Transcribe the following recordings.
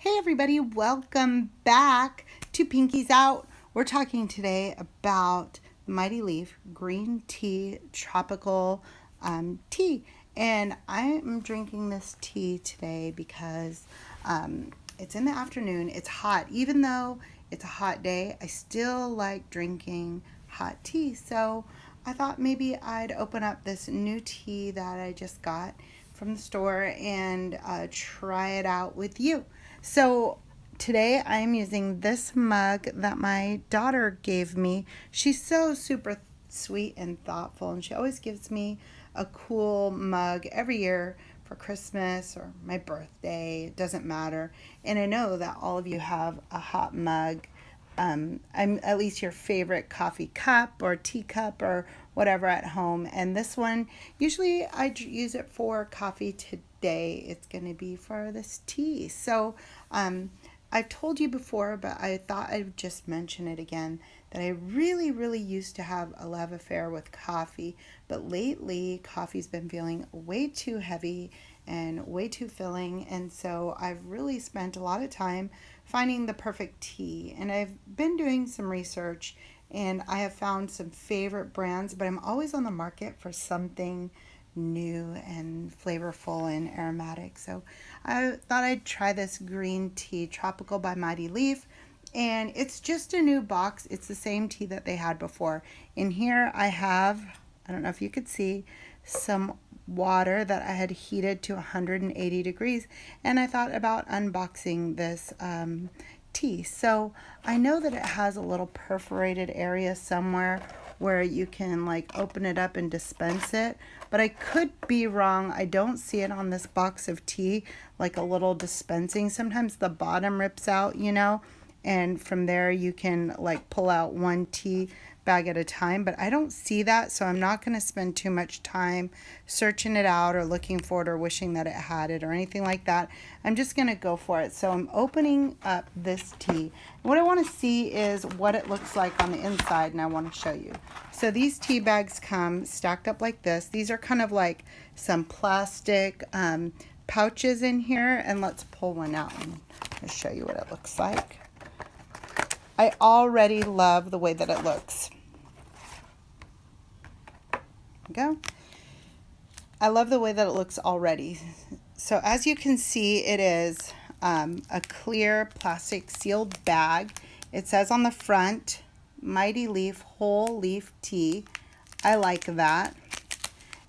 Hey everybody, welcome back to Pinkies Out. We're talking today about Mighty Leaf Green Tea Tropical Tea. And I am drinking this tea today because it's in the afternoon. It's hot. Even though it's a hot day, I still like drinking hot tea. So I thought maybe I'd open up this new tea that I just got from the store and try it out with you. So today I'm using this mug that my daughter gave me. She's so super sweet and thoughtful, and she always gives me a cool mug every year for Christmas or my birthday. It doesn't matter. And I know that all of you have a hot mug. I'm at least your favorite coffee cup or teacup or whatever at home. And this one, usually I use it for coffee. Today it's going to be for this tea. So I've told you before, but I thought I'd just mention it again, that I really used to have a love affair with coffee. But lately, coffee's been feeling way too heavy and way too filling. And so I've really spent a lot of time finding the perfect tea. And I've been doing some research and I have found some favorite brands, but I'm always on the market for something new and flavorful and aromatic. So I thought I'd try this green tea, Tropical by Mighty Leaf. And it's just a new box. It's the same tea that they had before. In here I have, I don't know if you could see, some water that I had heated to 180 degrees. And I thought about unboxing this tea. So I know that it has a little perforated area somewhere where you can like open it up and dispense it, but I could be wrong. I don't see it on this box of tea, like a little dispensing. Sometimes the bottom rips out, and from there you can like pull out one tea bag at a time, but I don't see that, so I'm not going to spend too much time searching it out or looking for it or wishing that it had it or anything like that. I'm just going to go for it. So I'm opening up this tea. What I want to see is what it looks like on the inside, and I want to show you. So these tea bags come stacked up like this. These are kind of like some plastic pouches in here, and let's pull one out and I'll show you what it looks like. I already love the way that it looks. There we go. I love the way that it looks already. So as you can see, it is a clear plastic sealed bag. It says on the front, Mighty Leaf Whole Leaf Tea. I like that.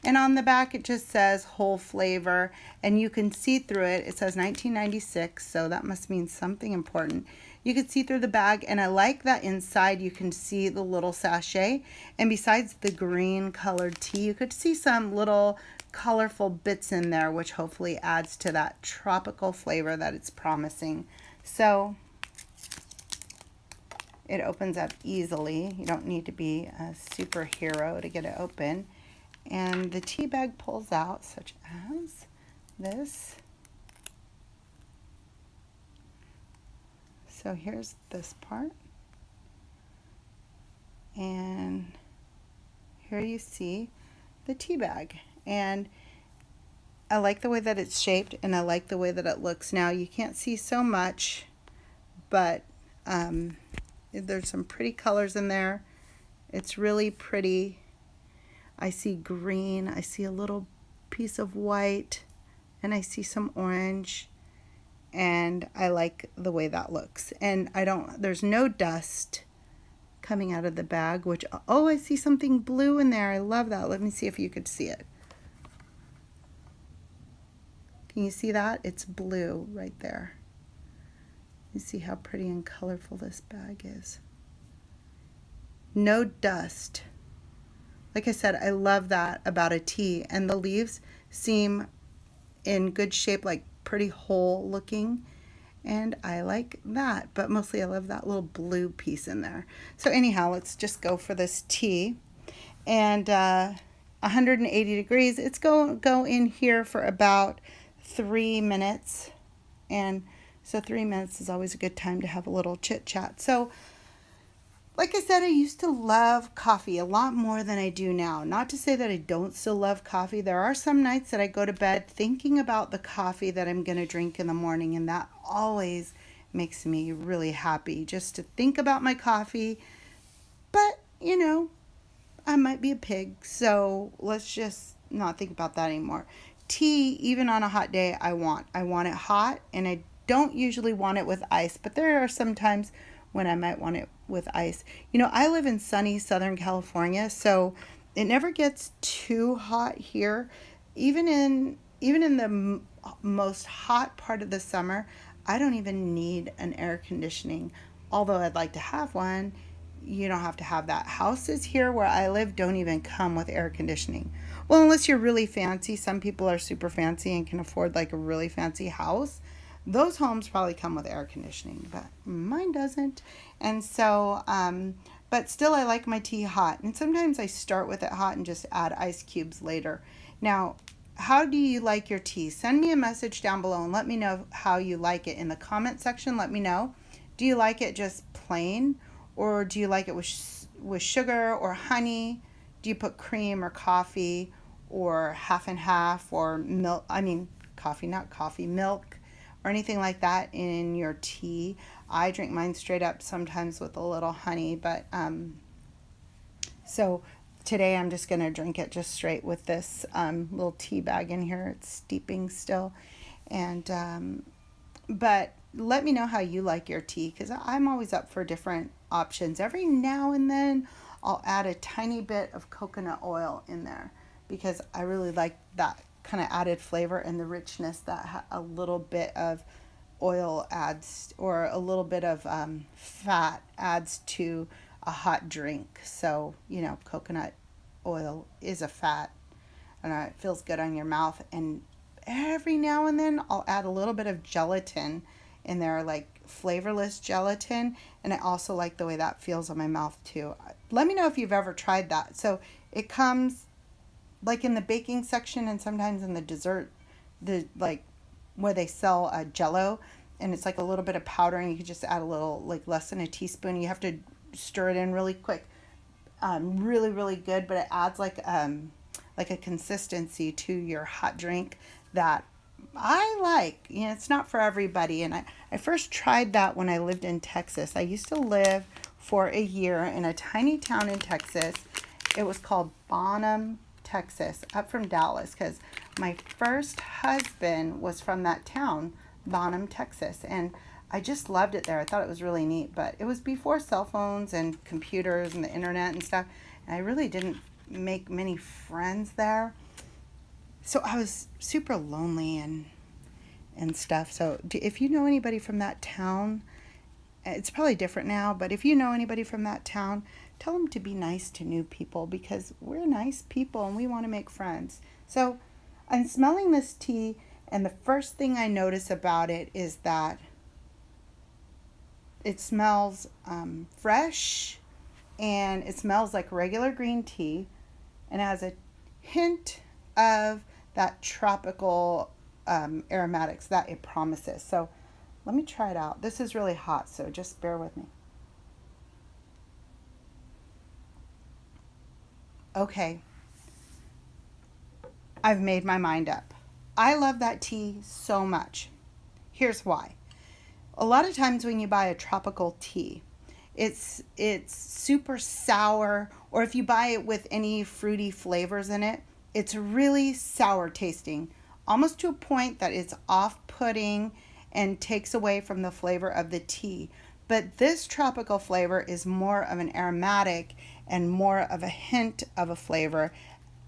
And on the back, it just says whole flavor, and you can see through it. It says 1996, so that must mean something important. You can see through the bag, and I like that inside you can see the little sachet. And besides the green colored tea, you could see some little colorful bits in there, which hopefully adds to that tropical flavor that it's promising. So it opens up easily. You don't need to be a superhero to get it open. And the tea bag pulls out, such as this. So here's this part. And here you see the tea bag. And I like the way that it's shaped, and I like the way that it looks. Now, you can't see so much, but there's some pretty colors in there. It's really pretty. I see green, I see a little piece of white, and I see some orange, and I like the way that looks. And there's no dust coming out of the bag, which, oh, I see something blue in there. I love that. Let me see if you could see it. Can you see that? It's blue right there. You see how pretty and colorful this bag is. No dust. Like I said, I love that about a tea, and the leaves seem in good shape, like pretty whole looking, and I like that, but mostly I love that little blue piece in there. So anyhow, let's just go for this tea. And 180 degrees, it's go in here for about 3 minutes, and so 3 minutes is always a good time to have a little chit chat. So Like I said, I used to love coffee a lot more than I do now. Not to say that I don't still love coffee. There are some nights that I go to bed thinking about the coffee that I'm going to drink in the morning, and that always makes me really happy just to think about my coffee. But, I might be a pig, so let's just not think about that anymore. Tea, even on a hot day, I want. I want it hot, and I don't usually want it with ice, but there are some times when I might want it with ice. I live in sunny Southern California, so it never gets too hot here. Even in the most hot part of the summer, I don't even need an air conditioning. Although I'd like to have one, you don't have to have that. Houses here where I live don't even come with air conditioning. Well, unless you're really fancy. Some people are super fancy and can afford like a really fancy house. Those homes probably come with air conditioning, but mine doesn't. And so, but still, I like my tea hot. And sometimes I start with it hot and just add ice cubes later. Now, how do you like your tea? Send me a message down below and let me know how you like it. In the comment section, let me know. Do you like it just plain? Or do you like it with sugar or honey? Do you put cream or coffee or half and half or milk? I mean, coffee, not coffee, milk or anything like that in your tea. I drink mine straight up, sometimes with a little honey, but so today I'm just going to drink it just straight with this little tea bag in here. It's steeping still. And but let me know how you like your tea, because I'm always up for different options. Every now and then I'll add a tiny bit of coconut oil in there because I really like that kind of added flavor and the richness that a little bit of oil adds, or a little bit of fat adds to a hot drink. So, coconut oil is a fat, and it feels good on your mouth. And every now and then I'll add a little bit of gelatin in there, like flavorless gelatin, and I also like the way that feels on my mouth too. Let me know if you've ever tried that. So it comes like in the baking section and sometimes in the dessert, the like where they sell Jello, and it's like a little bit of powder, and you can just add a little, like less than a teaspoon. You have to stir it in really quick. Really, really good, but it adds like a consistency to your hot drink that I like. It's not for everybody. And I first tried that when I lived in Texas. I used to live for a year in a tiny town in Texas. It was called Bonham, Texas, up from Dallas, because my first husband was from that town, Bonham, Texas. And I just loved it there. I thought it was really neat, but it was before cell phones and computers and the internet and stuff. And I really didn't make many friends there. So I was super lonely and stuff. So if you know anybody from that town, it's probably different now, but if you know anybody from that town, tell them to be nice to new people, because we're nice people and we want to make friends. So I'm smelling this tea, and the first thing I notice about it is that it smells fresh, and it smells like regular green tea, and it has a hint of that tropical aromatics that it promises. So let me try it out. This is really hot, so just bear with me. Okay, I've made my mind up. I love that tea so much. Here's why. A lot of times when you buy a tropical tea, it's super sour, or if you buy it with any fruity flavors in it, it's really sour tasting, almost to a point that it's off-putting and takes away from the flavor of the tea. But this tropical flavor is more of an aromatic and more of a hint of a flavor,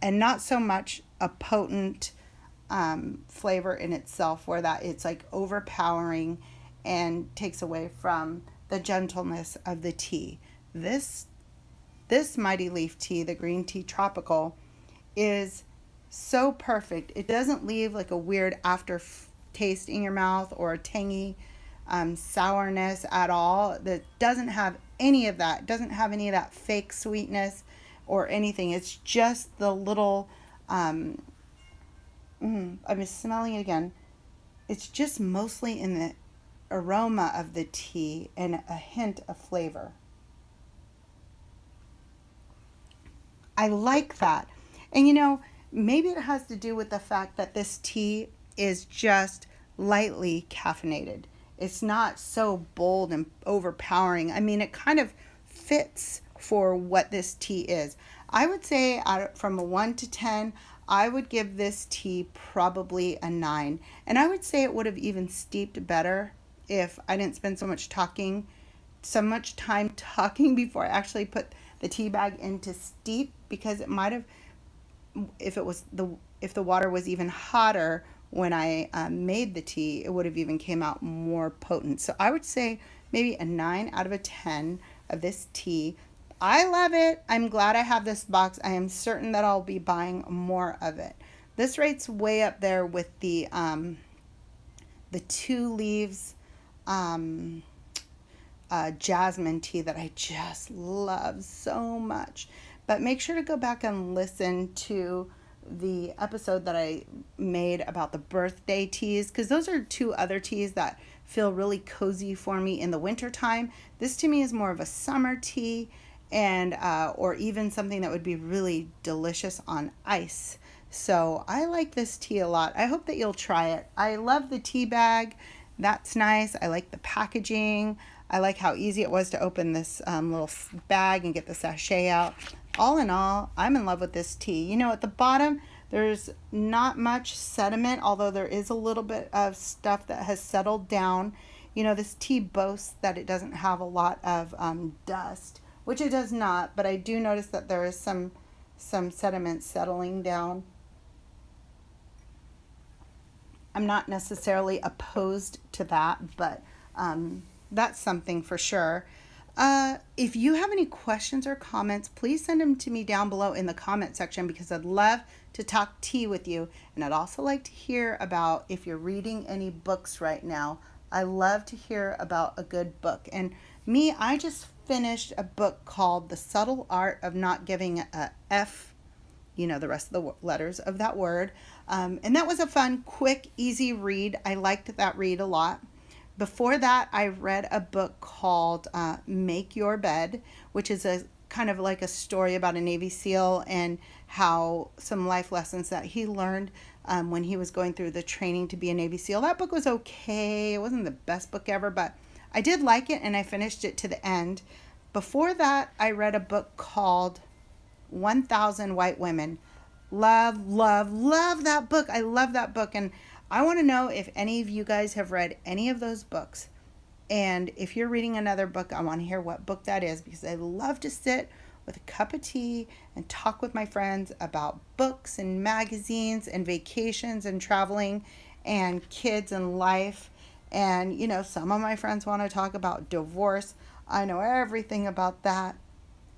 and not so much a potent flavor in itself, where that it's like overpowering and takes away from the gentleness of the tea. This Mighty Leaf tea, the green tea tropical, is so perfect. It doesn't leave like a weird aftertaste in your mouth or a tangy sourness at all. That doesn't have any of that. Doesn't have any of that fake sweetness or anything. It's just the little I'm smelling it again. It's just mostly in the aroma of the tea and a hint of flavor. I like that. And you know, maybe it has to do with the fact that this tea is just lightly caffeinated. It's not so bold and overpowering. I mean, it kind of fits for what this tea is. I would say from a 1 to 10, I would give this tea probably a 9. And I would say it would have even steeped better if I didn't spend so much time talking before I actually put the tea bag into steep, because it might have, if the water was even hotter when I made the tea, it would have even came out more potent. So I would say maybe a 9 out of a 10 of this tea. I love it. I'm glad I have this box. I am certain that I'll be buying more of it. This rate's way up there with the 2 leaves jasmine tea that I just love so much. But make sure to go back and listen to the episode that I made about the birthday teas, because those are 2 other teas that feel really cozy for me in the winter time. This to me is more of a summer tea, and or even something that would be really delicious on ice. So I like this tea a lot. I hope that you'll try it. I love the tea bag. That's nice. I like the packaging. I like how easy it was to open this little bag and get the sachet out. All in all, I'm in love with this tea. You know, at the bottom, there's not much sediment, although there is a little bit of stuff that has settled down. You know, this tea boasts that it doesn't have a lot of dust, which it does not, but I do notice that there is some sediment settling down. I'm not necessarily opposed to that, but that's something for sure. If you have any questions or comments, please send them to me down below in the comment section, because I'd love to talk tea with you. And I'd also like to hear about if you're reading any books right now. I love to hear about a good book. And me, I just finished a book called The Subtle Art of Not Giving a F, you know, the rest of the letters of that word. And that was a fun, quick, easy read. I liked that read a lot. Before that, I read a book called Make Your Bed, which is a kind of like a story about a Navy SEAL and how some life lessons that he learned when he was going through the training to be a Navy SEAL. That book was okay. It wasn't the best book ever, but I did like it, and I finished it to the end. Before that, I read a book called 1,000 White Women. Love, love, love that book. I love that book, and I want to know if any of you guys have read any of those books. And if you're reading another book, I want to hear what book that is, because I love to sit with a cup of tea and talk with my friends about books and magazines and vacations and traveling and kids and life. And, you know, some of my friends want to talk about divorce. I know everything about that.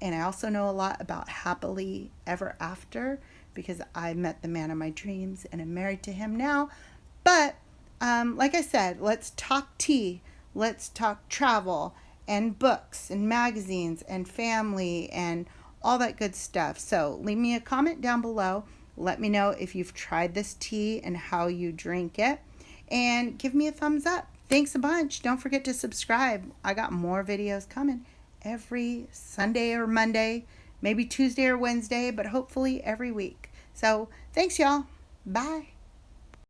And I also know a lot about happily ever after, because I met the man of my dreams and am married to him now. But like I said, let's talk tea. Let's talk travel and books and magazines and family and all that good stuff. So leave me a comment down below. Let me know if you've tried this tea and how you drink it. And give me a thumbs up. Thanks a bunch. Don't forget to subscribe. I got more videos coming every Sunday or Monday, maybe Tuesday or Wednesday, but hopefully every week. So thanks, y'all. Bye.